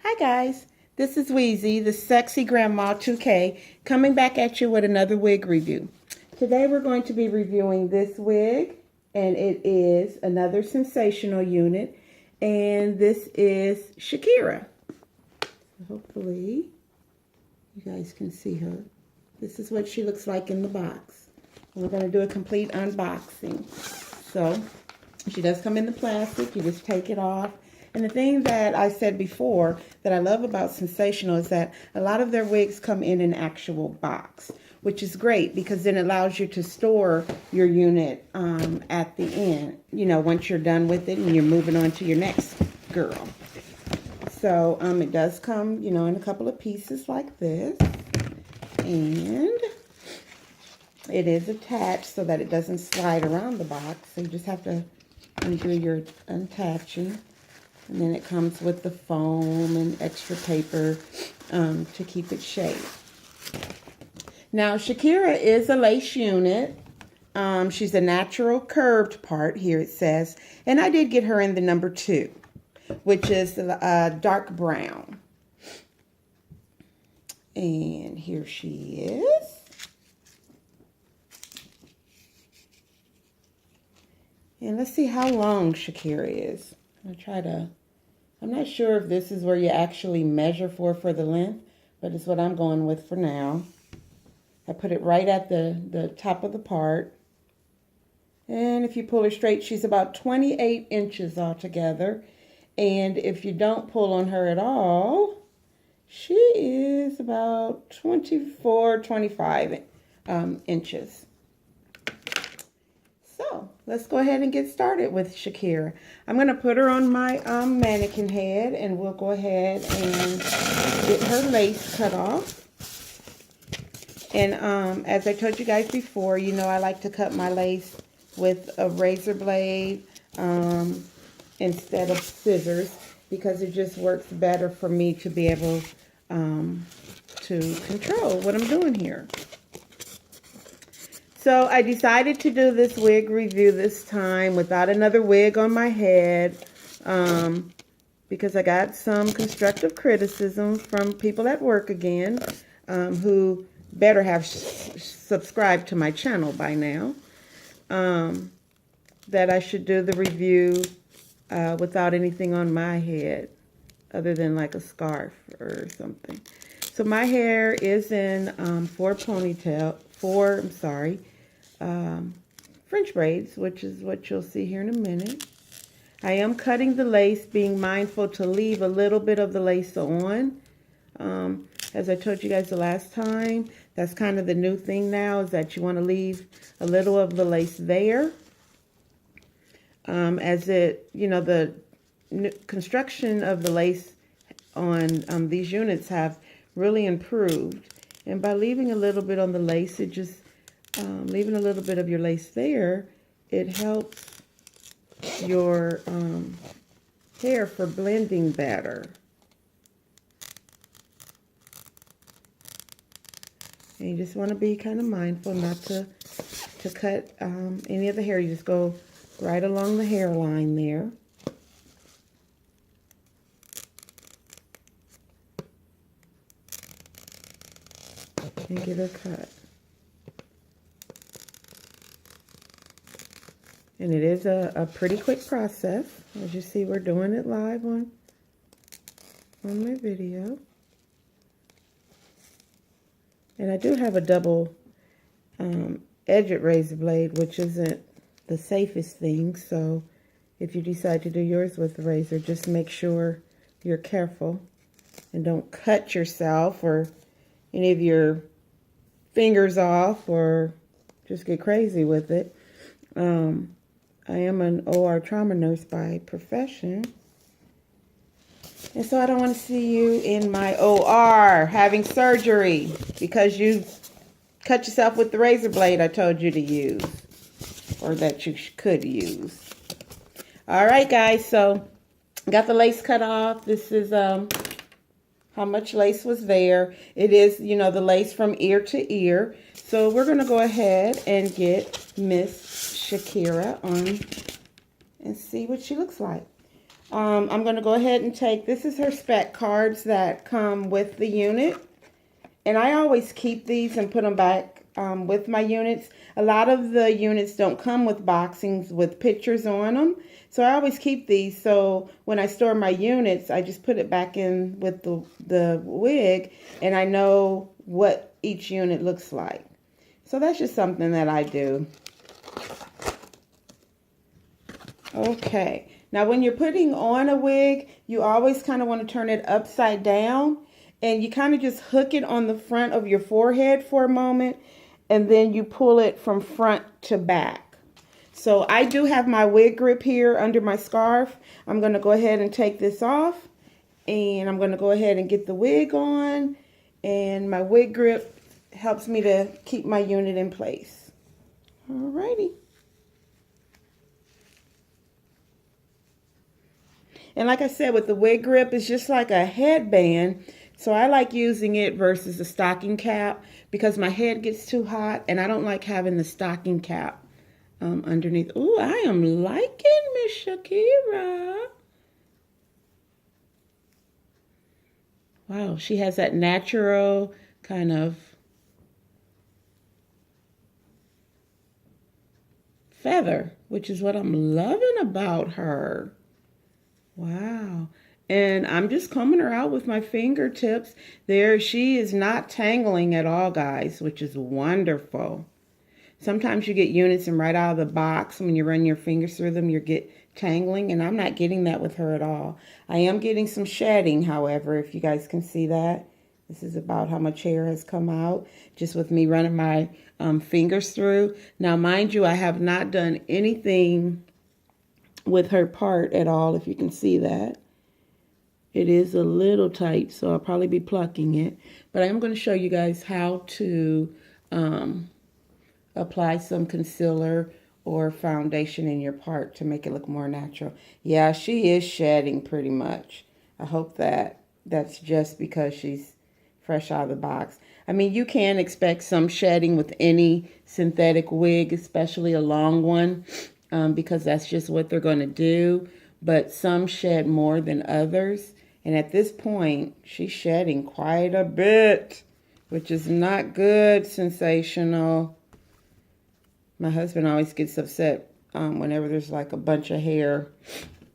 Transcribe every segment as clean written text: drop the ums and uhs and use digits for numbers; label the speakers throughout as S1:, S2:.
S1: Hi guys, this is Weezy, the sexy grandma 2K, coming back at you with another wig review. Today we're going to be reviewing this wig, and it is another sensational unit, and this is Shakira. Hopefully you guys can see her. This is what she looks like in the box. We're going to do a complete unboxing. So she does come in the plastic. You just take it off. And the thing that I said before that I love about Sensational is that a lot of their wigs come in an actual box, which is great because then it allows you to store your unit at the end, you know, once you're done with it and you're moving on to your next girl. So it does come, you know, in a couple of pieces like this. And it is attached so that it doesn't slide around the box. So you just have to undo your attaching. And then it comes with the foam and extra paper to keep it shaped. Now, Shakira is a lace unit. She's a natural curved part, here it says. And I did get her in the number 2, which is the dark brown. And here she is. And let's see how long Shakira is. I'm not sure if this is where you actually measure for the length, but it's what I'm going with for now. I put it right at the top of the part. And if you pull her straight, she's about 28 inches altogether. And if you don't pull on her at all, she is about 24, 25 inches. So let's go ahead and get started with Shakira. I'm going to put her on my mannequin head, and we'll go ahead and get her lace cut off. And as I told you guys before, you know I like to cut my lace with a razor blade instead of scissors because it just works better for me to be able to control what I'm doing here. So I decided to do this wig review this time without another wig on my head because I got some constructive criticism from people at work again who better have subscribed to my channel by now, that I should do the review without anything on my head other than like a scarf or something. So my hair is in French braids, which is what you'll see here in a minute. I am cutting the lace, being mindful to leave a little bit of the lace on. As I told you guys the last time, that's kind of the new thing now, is that you want to leave a little of the lace there. As it, you know, the construction of the lace on these units have really improved. And by leaving a little bit on the lace, it just leaving a little bit of your lace there, it helps your hair for blending better. And you just want to be kind of mindful not to cut any of the hair. You just go right along the hairline there. And get her cut. And it is a pretty quick process. As you see, we're doing it live on my video. And I do have a double edged razor blade, which isn't the safest thing. So if you decide to do yours with the razor, just make sure you're careful and don't cut yourself or any of your fingers off or just get crazy with it. I am an OR trauma nurse by profession. And so I don't want to see you in my OR having surgery because you cut yourself with the razor blade I told you to use, or that you could use. All right, guys, so got the lace cut off. This is how much lace was there. It is, you know, the lace from ear to ear. So we're going to go ahead and get Miss Shakira on and see what she looks like. I'm going to go ahead and take, this is her spec cards that come with the unit. And I always keep these and put them back with my units. A lot of the units don't come with boxings with pictures on them. So I always keep these. So when I store my units, I just put it back in with the wig. And I know what each unit looks like. So that's just something that I do. Okay. Now when you're putting on a wig, you always kind of want to turn it upside down. And you kind of just hook it on the front of your forehead for a moment. And then you pull it from front to back. So I do have my wig grip here under my scarf. I'm going to go ahead and take this off. And I'm going to go ahead and get the wig on. And my wig grip helps me to keep my unit in place. Alrighty. And like I said, with the wig grip, it's just like a headband. So I like using it versus the stocking cap because my head gets too hot and I don't like having the stocking cap underneath. Ooh, I am liking Miss Shakira. Wow, she has that natural kind of feather, which is what I'm loving about her. Wow. And I'm just combing her out with my fingertips. There, she is not tangling at all, guys, which is wonderful. Sometimes you get units and right out of the box, when you run your fingers through them, you get tangling, and I'm not getting that with her at all. I am getting some shedding, however, if you guys can see that. This is about how much hair has come out, just with me running my fingers through. Now, mind you, I have not done anything with her part at all, if you can see that. It is a little tight, so I'll probably be plucking it. But I am going to show you guys how to apply some concealer or foundation in your part to make it look more natural. Yeah, she is shedding pretty much. I hope that that's just because she's fresh out of the box. I mean, you can expect some shedding with any synthetic wig, especially a long one, because that's just what they're going to do. But some shed more than others. And at this point, she's shedding quite a bit, which is not good, Sensational. My husband always gets upset whenever there's like a bunch of hair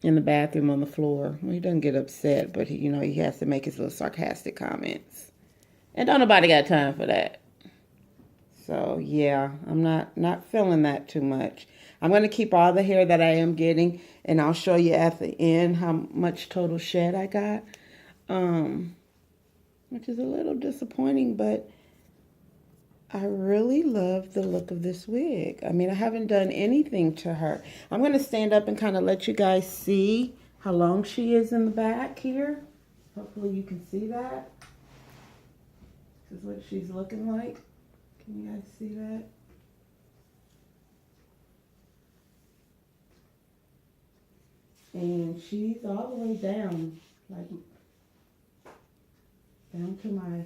S1: in the bathroom on the floor. Well, he doesn't get upset, but he, he has to make his little sarcastic comments. And don't nobody got time for that. So, yeah, I'm not feeling that too much. I'm going to keep all the hair that I am getting, and I'll show you at the end how much total shed I got, which is a little disappointing, but I really love the look of this wig. I mean, I haven't done anything to her. I'm going to stand up and kind of let you guys see how long she is in the back here. Hopefully you can see that. This is what she's looking like. Can you guys see that? And she's all the way down, like down to my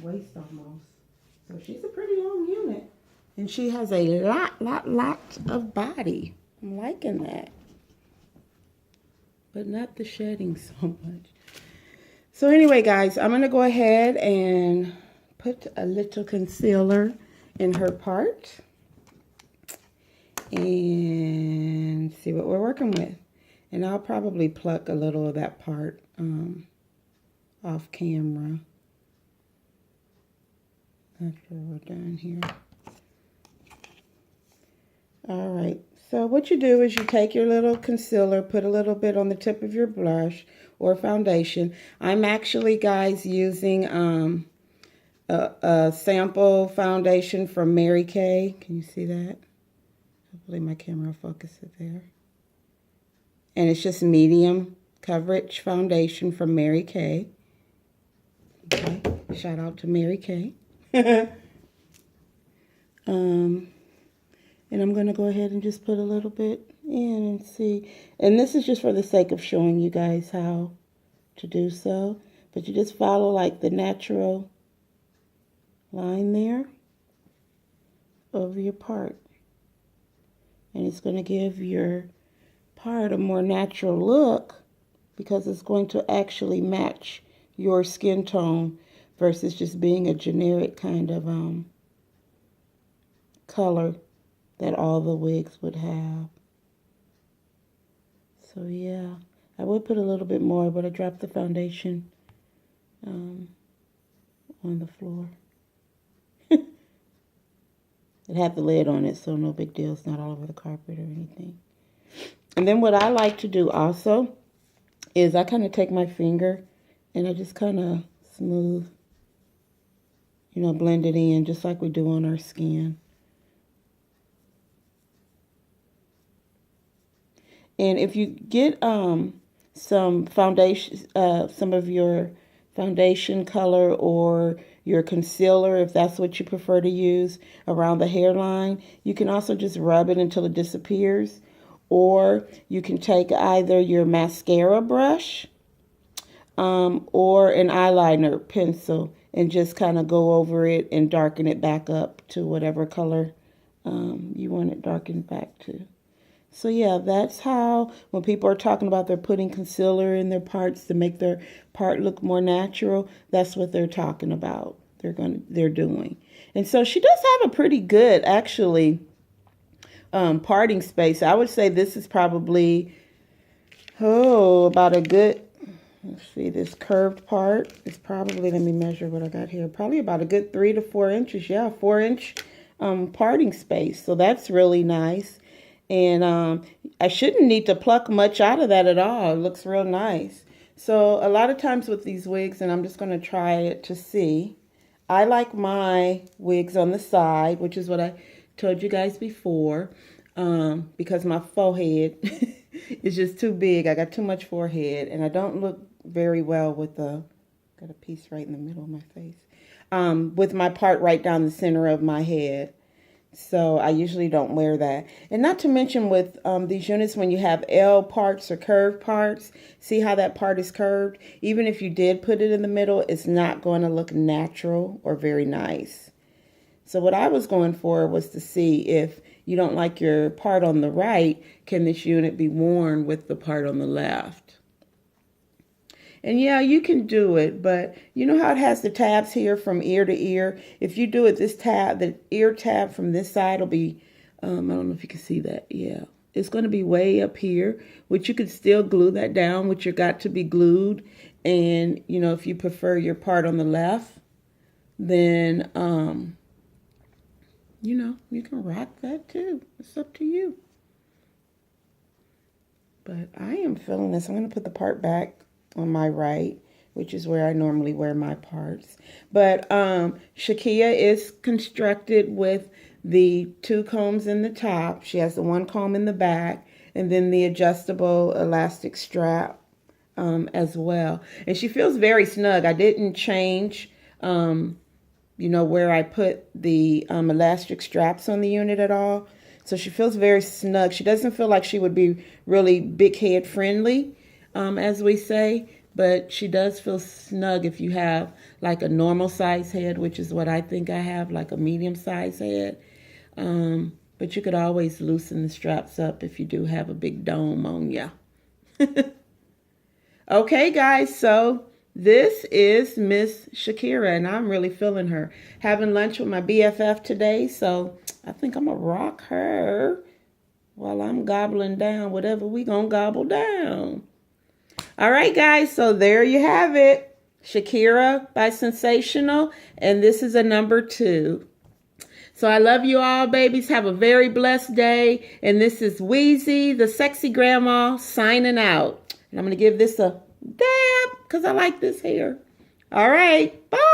S1: waist almost. So she's a pretty long unit. And she has a lot of body. I'm liking that. But not the shedding so much. So anyway, guys, I'm going to go ahead and put a little concealer in her part. And see what we're working with. And I'll probably pluck a little of that part off camera after we're done here. All right, so what you do is you take your little concealer, put a little bit on the tip of your blush or foundation. I'm actually, guys, using a sample foundation from Mary Kay. Can you see that? Hopefully my camera will focus it there. And it's just medium coverage foundation from Mary Kay. Okay, shout out to Mary Kay. And I'm going to go ahead and just put a little bit in and see. And this is just for the sake of showing you guys how to do so. But you just follow like the natural line there over your part. And it's going to give your part a more natural look because it's going to actually match your skin tone versus just being a generic kind of color that all the wigs would have. So yeah, I would put a little bit more, but I dropped the foundation on the floor. It had the lid on it, so no big deal. It's not all over the carpet or anything. And then what I like to do also is I kind of take my finger and I just kind of smooth, you know, blend it in just like we do on our skin. And if you get some foundation, some of your foundation color or your concealer, if that's what you prefer to use around the hairline, you can also just rub it until it disappears. Or you can take either your mascara brush or an eyeliner pencil and just kind of go over it and darken it back up to whatever color you want it darkened back to. So yeah, that's how when people are talking about they're putting concealer in their parts to make their part look more natural, that's what they're talking about. They're doing. And so she does have a pretty good actually parting space. I would say this is probably about a good, let's see, this curved part is probably, let me measure what I got here, probably about a good 3 to 4 inches. Yeah, 4-inch parting space. So that's really nice. And I shouldn't need to pluck much out of that at all. It looks real nice. So a lot of times with these wigs, and I'm just going to try it to see, I like my wigs on the side, which is what I told you guys before, because my forehead is just too big. I got too much forehead, and I don't look very well with got a piece right in the middle of my face, with my part right down the center of my head. So I usually don't wear that. And not to mention with these units, when you have L parts or curved parts, see how that part is curved? Even if you did put it in the middle, it's not going to look natural or very nice. So what I was going for was to see if you don't like your part on the right, can this unit be worn with the part on the left? And yeah, you can do it, but you know how it has the tabs here from ear to ear? If you do it, this tab, the ear tab from this side will be, I don't know if you can see that. Yeah, it's going to be way up here, which you could still glue that down, which you got to be glued. And, you know, if you prefer your part on the left, then, you know, you can rock that too. It's up to you. But I am feeling this. I'm going to put the part back on my right, which is where I normally wear my parts. But Shakira is constructed with the 2 combs in the top. She has the 1 comb in the back, and then the adjustable elastic strap as well. And she feels very snug. I didn't change, you know, where I put the elastic straps on the unit at all. So she feels very snug. She doesn't feel like she would be really big head friendly, as we say, but she does feel snug if you have like a normal size head, which is what I think I have, like a medium size head. But you could always loosen the straps up if you do have a big dome on ya. Okay, guys, so this is Miss Shakira, and I'm really feeling her. Having lunch with my BFF today, so I think I'm going to rock her while I'm gobbling down whatever we going to gobble down. All right, guys, so there you have it. Shakira by Sensational, and this is a number 2. So I love you all, babies. Have a very blessed day. And this is Weezy, the sexy grandma, signing out. And I'm going to give this a dab because I like this hair. All right, bye.